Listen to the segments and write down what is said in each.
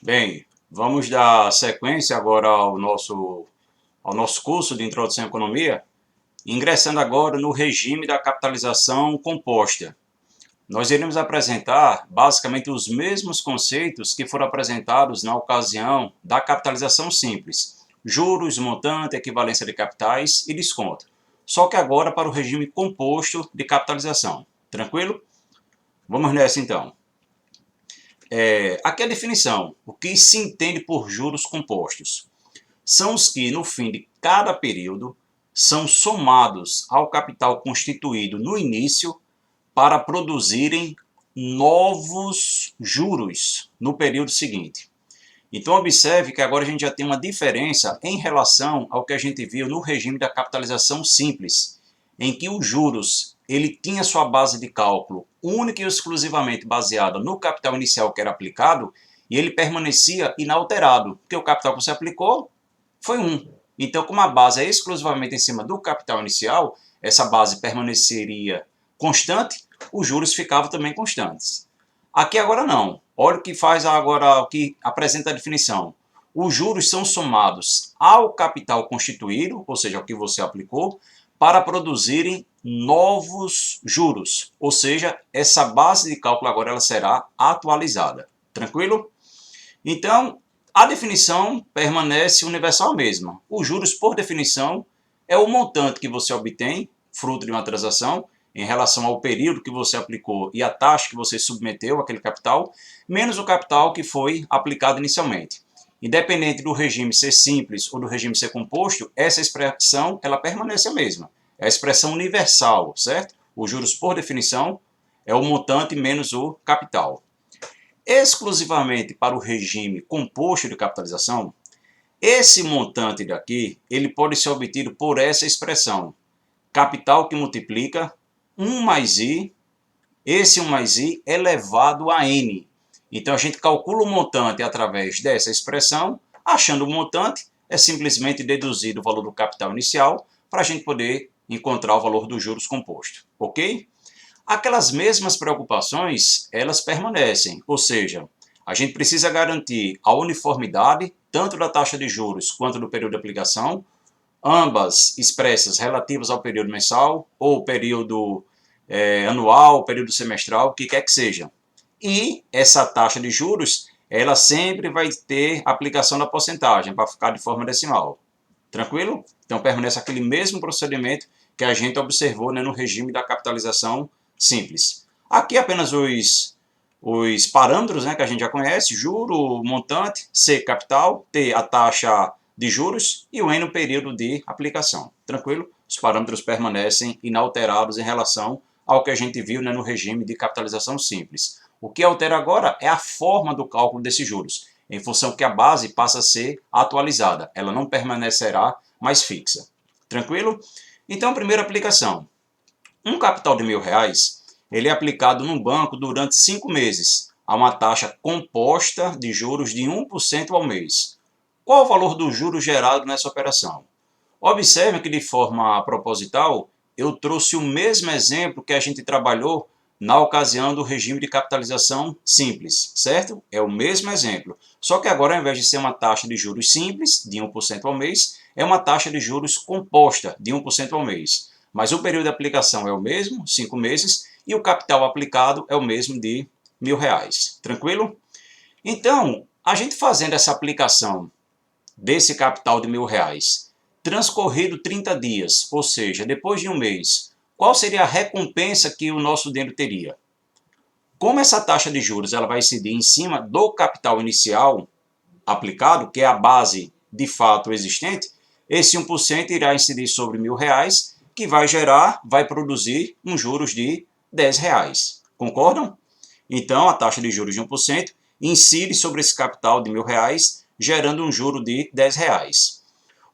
Bem, vamos dar sequência agora ao nosso curso de Introdução à Economia, ingressando agora no regime da capitalização composta. Nós iremos apresentar basicamente os mesmos conceitos que foram apresentados na ocasião da capitalização simples: juros, montante, equivalência de capitais e desconto. Só que agora para o regime composto de capitalização. Tranquilo? Vamos nessa então. Aqui é a definição. O que se entende por juros compostos? São os que, no fim de cada período, são somados ao capital constituído no início para produzirem novos juros no período seguinte. Então, observe que agora a gente já tem uma diferença em relação ao que a gente viu no regime da capitalização simples, em que os juros ele tinha sua base de cálculo única e exclusivamente baseada no capital inicial que era aplicado e ele permanecia inalterado, porque o capital que você aplicou foi 1. Então, como a base é exclusivamente em cima do capital inicial, essa base permaneceria constante, os juros ficavam também constantes. Aqui agora não. Olha o que faz agora, o que apresenta a definição. Os juros são somados ao capital constituído, ou seja, ao que você aplicou, para produzirem novos juros. Ou seja, essa base de cálculo agora ela será atualizada. Tranquilo? Então, a definição permanece universal mesma. Os juros, por definição, é o montante que você obtém, fruto de uma transação, em relação ao período que você aplicou e a taxa que você submeteu àquele capital, menos o capital que foi aplicado inicialmente. Independente do regime ser simples ou do regime ser composto, essa expressão ela permanece a mesma. É a expressão universal, certo? Os juros, por definição, é o montante menos o capital. Exclusivamente para o regime composto de capitalização, esse montante daqui ele pode ser obtido por essa expressão: capital que multiplica 1 mais i, esse 1 mais i elevado a n. Então a gente calcula o montante através dessa expressão. Achando o montante, é simplesmente deduzir o valor do capital inicial para a gente poder encontrar o valor dos juros compostos, ok? Aquelas mesmas preocupações, elas permanecem, ou seja, a gente precisa garantir a uniformidade tanto da taxa de juros quanto do período de aplicação, ambas expressas relativas ao período mensal ou período anual, período semestral, o que quer que seja. E essa taxa de juros, ela sempre vai ter aplicação da porcentagem para ficar de forma decimal. Tranquilo? Então permanece aquele mesmo procedimento que a gente observou, né, no regime da capitalização simples. Aqui apenas os parâmetros, né, que a gente já conhece: juro, montante, C, capital, T, a taxa de juros e o N, o período de aplicação. Tranquilo? Os parâmetros permanecem inalterados em relação ao que a gente viu, né, no regime de capitalização simples. O que altera agora é a forma do cálculo desses juros, em função que a base passa a ser atualizada. Ela não permanecerá mais fixa. Tranquilo? Então, primeira aplicação. Um capital de R$ 1.000, ele é aplicado num banco durante 5 meses, a uma taxa composta de juros de 1% ao mês. Qual o valor do juro gerado nessa operação? Observe que, de forma proposital, eu trouxe o mesmo exemplo que a gente trabalhou na ocasião do regime de capitalização simples, certo? É o mesmo exemplo. Só que agora, ao invés de ser uma taxa de juros simples, de 1% ao mês, é uma taxa de juros composta, de 1% ao mês. Mas o período de aplicação é o mesmo, 5 meses, e o capital aplicado é o mesmo de R$ 1.000. Tranquilo? Então, a gente fazendo essa aplicação desse capital de R$ 1.000, transcorrido 30 dias, ou seja, depois de um mês, qual seria a recompensa que o nosso dinheiro teria? Como essa taxa de juros ela vai incidir em cima do capital inicial aplicado, que é a base de fato existente, esse 1% irá incidir sobre R$ 1.000, que vai produzir uns juros de R$ 10. Concordam? Então, a taxa de juros de 1% incide sobre esse capital de R$ 1.000, gerando um juro de R$ 10.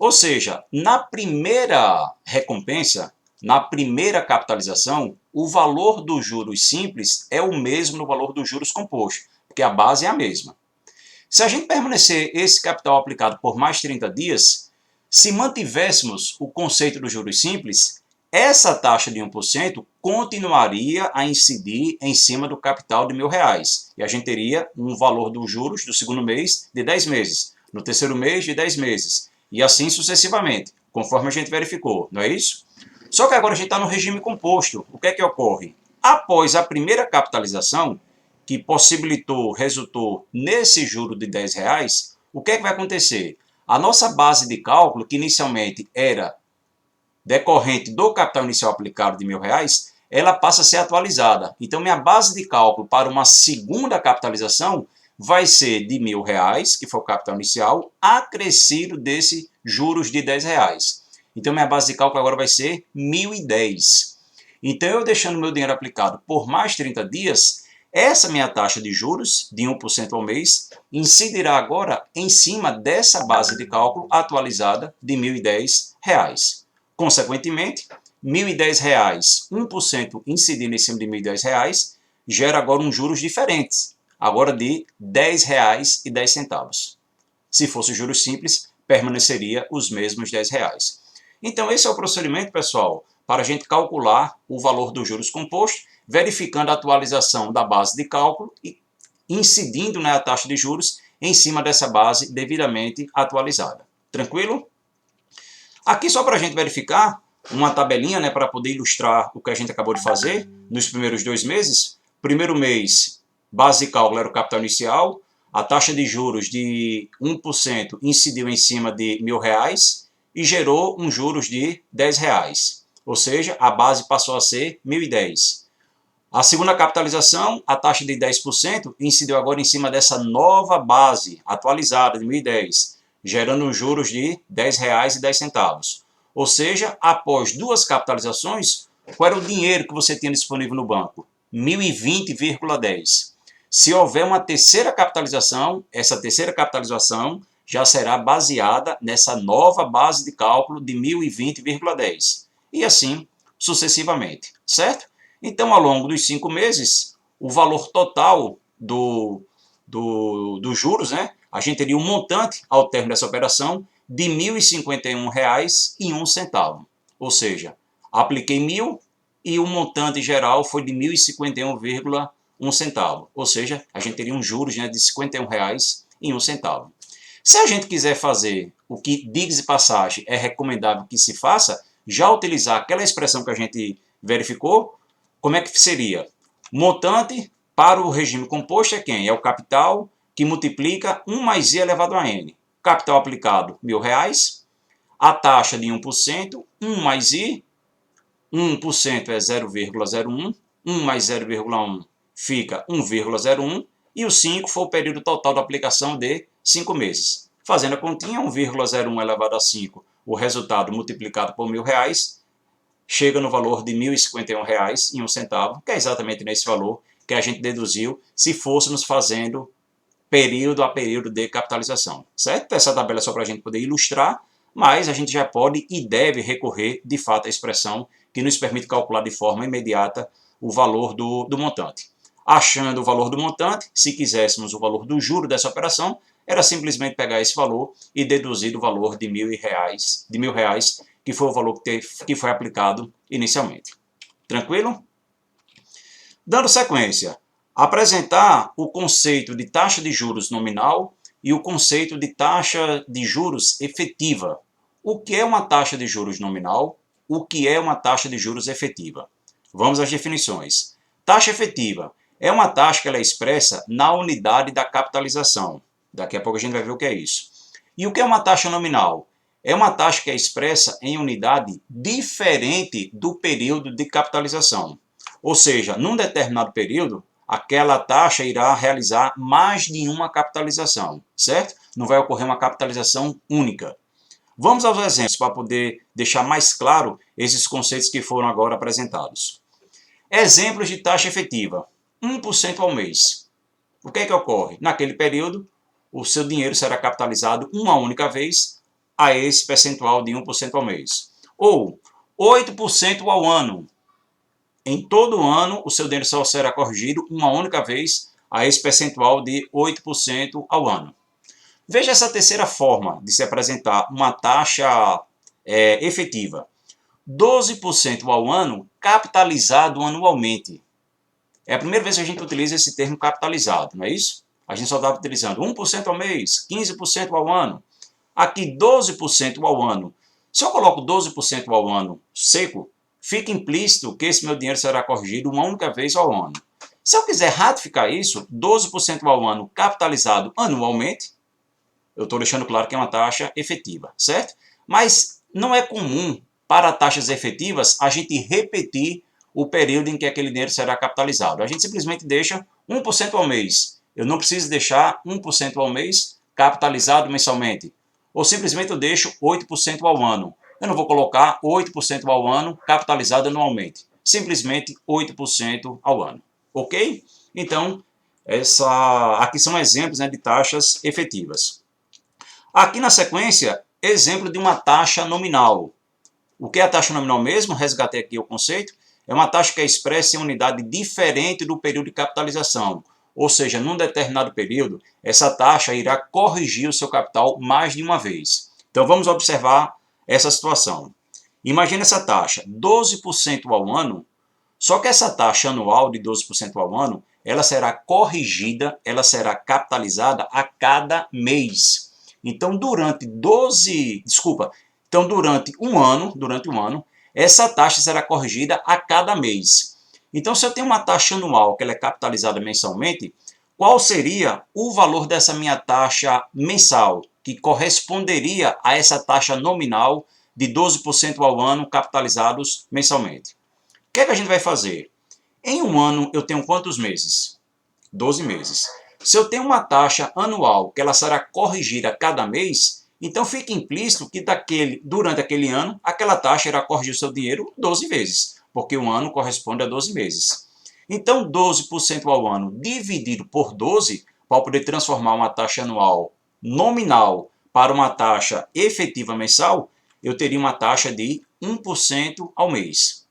Ou seja, na primeira recompensa, na primeira capitalização, o valor dos juros simples é o mesmo no valor dos juros compostos, porque a base é a mesma. Se a gente permanecer esse capital aplicado por mais 30 dias, se mantivéssemos o conceito dos juros simples, essa taxa de 1% continuaria a incidir em cima do capital de R$ 1.000. E a gente teria um valor dos juros do segundo mês de 10 meses, no terceiro mês de 10 meses, e assim sucessivamente, conforme a gente verificou, não é isso? Só que agora a gente está no regime composto. O que é que ocorre? Após a primeira capitalização, que resultou nesse juro de R$ 10, o que é que vai acontecer? A nossa base de cálculo, que inicialmente era decorrente do capital inicial aplicado de R$ 1.000, ela passa a ser atualizada. Então, minha base de cálculo para uma segunda capitalização vai ser de R$ 1.000, que foi o capital inicial, acrescido desse juros de R$ 10. Então, minha base de cálculo agora vai ser 1.010. Então, eu deixando meu dinheiro aplicado por mais 30 dias, essa minha taxa de juros, de 1% ao mês, incidirá agora em cima dessa base de cálculo atualizada de R$ 1.010. Consequentemente, R$ 1.010, 1% incidindo em cima de R$ 1.010, gera agora uns juros diferentes, agora de R$ 10,10. Se fosse juros simples, permaneceria os mesmos R$ 10. Então, esse é o procedimento, pessoal, para a gente calcular o valor dos juros compostos, verificando a atualização da base de cálculo e incidindo a taxa de juros em cima dessa base devidamente atualizada. Tranquilo? Aqui só para a gente verificar uma tabelinha, para poder ilustrar o que a gente acabou de fazer nos primeiros 2 meses. Primeiro mês, base de cálculo era o capital inicial, a taxa de juros de 1% incidiu em cima de R$ 1.000 e gerou uns juros de R$ 10. Ou seja, a base passou a ser 1.010. A segunda capitalização, a taxa de 10%, incidiu agora em cima dessa nova base atualizada de 1.010, gerando juros de R$ 10,10. Ou seja, após 2 capitalizações, qual era o dinheiro que você tinha disponível no banco? R$ 1.020,10. Se houver uma terceira capitalização, essa terceira capitalização já será baseada nessa nova base de cálculo de 1.020,10. E assim sucessivamente, certo? Então, ao longo dos 5 meses, o valor total dos juros, a gente teria um montante ao término dessa operação de R$ 1.051,01. Ou seja, apliquei 1.000 e o montante geral foi de R$ 1.051,01. Ou seja, a gente teria um juros de R$ 51,01. Se a gente quiser fazer o que, diga-se de passagem, é recomendável que se faça, já utilizar aquela expressão que a gente verificou, como é que seria? Montante para o regime composto é quem? É o capital que multiplica 1 mais i elevado a n. Capital aplicado, R$ 1.000. A taxa de 1%, 1 mais i. 1% é 0,01. 1 mais 0,1 fica 1,01. E o 5 foi o período total de aplicação de 5 meses. Fazendo a continha, 1,01 elevado a 5, o resultado multiplicado por R$ 1.000, chega no valor de R$ 1.051,01, que é exatamente nesse valor que a gente deduziu se fôssemos fazendo período a período de capitalização, certo? Essa tabela é só para a gente poder ilustrar, mas a gente já pode e deve recorrer, de fato, à expressão que nos permite calcular de forma imediata o valor do montante. Achando o valor do montante, se quiséssemos o valor do juro dessa operação, era simplesmente pegar esse valor e deduzir o valor de R$ 1.000, que foi o valor que foi aplicado inicialmente. Tranquilo? Dando sequência, apresentar o conceito de taxa de juros nominal e o conceito de taxa de juros efetiva. O que é uma taxa de juros nominal? O que é uma taxa de juros efetiva? Vamos às definições. Taxa efetiva é uma taxa que ela é expressa na unidade da capitalização. Daqui a pouco a gente vai ver o que é isso. E o que é uma taxa nominal? É uma taxa que é expressa em unidade diferente do período de capitalização. Ou seja, num determinado período, aquela taxa irá realizar mais de uma capitalização, certo? Não vai ocorrer uma capitalização única. Vamos aos exemplos para poder deixar mais claro esses conceitos que foram agora apresentados. Exemplos de taxa efetiva. 1% ao mês. O que é que ocorre? Naquele período, o seu dinheiro será capitalizado uma única vez a esse percentual de 1% ao mês. Ou 8% ao ano. Em todo ano, o seu dinheiro só será corrigido uma única vez a esse percentual de 8% ao ano. Veja essa terceira forma de se apresentar uma taxa efetiva. 12% ao ano capitalizado anualmente. É a primeira vez que a gente utiliza esse termo capitalizado, não é isso? A gente só estava utilizando 1% ao mês, 15% ao ano. Aqui 12% ao ano. Se eu coloco 12% ao ano seco, fica implícito que esse meu dinheiro será corrigido uma única vez ao ano. Se eu quiser ratificar isso, 12% ao ano capitalizado anualmente, eu estou deixando claro que é uma taxa efetiva, certo? Mas não é comum para taxas efetivas a gente repetir o período em que aquele dinheiro será capitalizado. A gente simplesmente deixa 1% ao mês. Eu não preciso deixar 1% ao mês capitalizado mensalmente. Ou simplesmente eu deixo 8% ao ano. Eu não vou colocar 8% ao ano capitalizado anualmente. Simplesmente 8% ao ano. Ok? Então, aqui são exemplos, né, de taxas efetivas. Aqui na sequência, exemplo de uma taxa nominal. O que é a taxa nominal mesmo? Resgatei aqui o conceito. É uma taxa que é expressa em unidade diferente do período de capitalização. Ou seja, num determinado período, essa taxa irá corrigir o seu capital mais de uma vez. Então vamos observar essa situação. Imagina essa taxa, 12% ao ano, só que essa taxa anual de 12% ao ano, ela será corrigida, ela será capitalizada a cada mês. Então durante durante um ano, essa taxa será corrigida a cada mês. Então, se eu tenho uma taxa anual que ela é capitalizada mensalmente, qual seria o valor dessa minha taxa mensal, que corresponderia a essa taxa nominal de 12% ao ano capitalizados mensalmente? O que é que a gente vai fazer? Em um ano, eu tenho quantos meses? 12 meses. Se eu tenho uma taxa anual que ela será corrigida a cada mês, então fica implícito que durante aquele ano, aquela taxa irá corrigir o seu dinheiro 12 vezes, porque um ano corresponde a 12 meses. Então, 12% ao ano dividido por 12, para poder transformar uma taxa anual nominal para uma taxa efetiva mensal, eu teria uma taxa de 1% ao mês.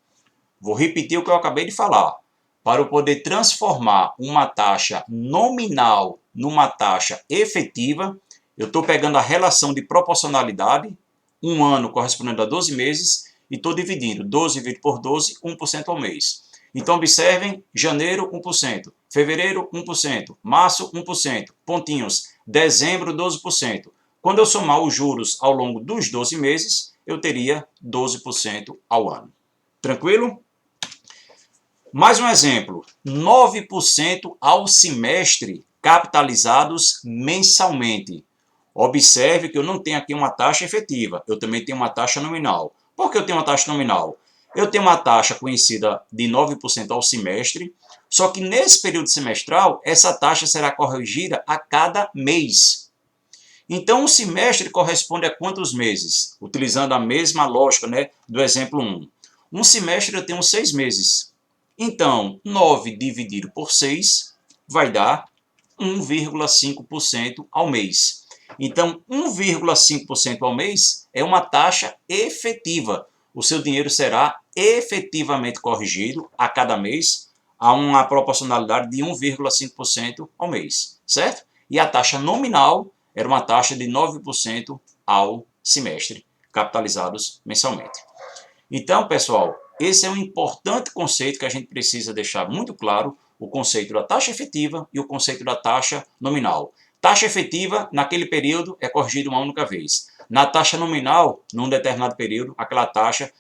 Vou repetir o que eu acabei de falar. Para eu poder transformar uma taxa nominal numa taxa efetiva, eu estou pegando a relação de proporcionalidade, um ano correspondendo a 12 meses, e estou dividindo 12 dividido por 12, 1% ao mês. Então observem, janeiro 1%, fevereiro 1%, março 1%, pontinhos, dezembro 12%. Quando eu somar os juros ao longo dos 12 meses, eu teria 12% ao ano. Tranquilo? Mais um exemplo, 9% ao semestre capitalizados mensalmente. Observe que eu não tenho aqui uma taxa efetiva, eu também tenho uma taxa nominal. Por que eu tenho uma taxa nominal? Eu tenho uma taxa conhecida de 9% ao semestre, só que nesse período semestral, essa taxa será corrigida a cada mês. Então, o semestre corresponde a quantos meses? Utilizando a mesma lógica, né, do exemplo 1. Um semestre eu tenho 6 meses. Então, 9 dividido por 6 vai dar 1,5% ao mês. Então, 1,5% ao mês é uma taxa efetiva. O seu dinheiro será efetivamente corrigido a cada mês a uma proporcionalidade de 1,5% ao mês, certo? E a taxa nominal era uma taxa de 9% ao semestre, capitalizados mensalmente. Então, pessoal, esse é um importante conceito que a gente precisa deixar muito claro, o conceito da taxa efetiva e o conceito da taxa nominal. Taxa efetiva, naquele período, é corrigida uma única vez. Na taxa nominal, num determinado período, aquela taxa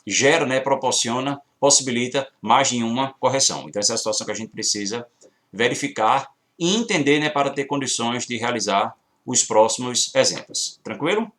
gera, né, proporciona, possibilita mais de uma correção. Então, essa é a situação que a gente precisa verificar e entender, né, para ter condições de realizar os próximos exemplos. Tranquilo?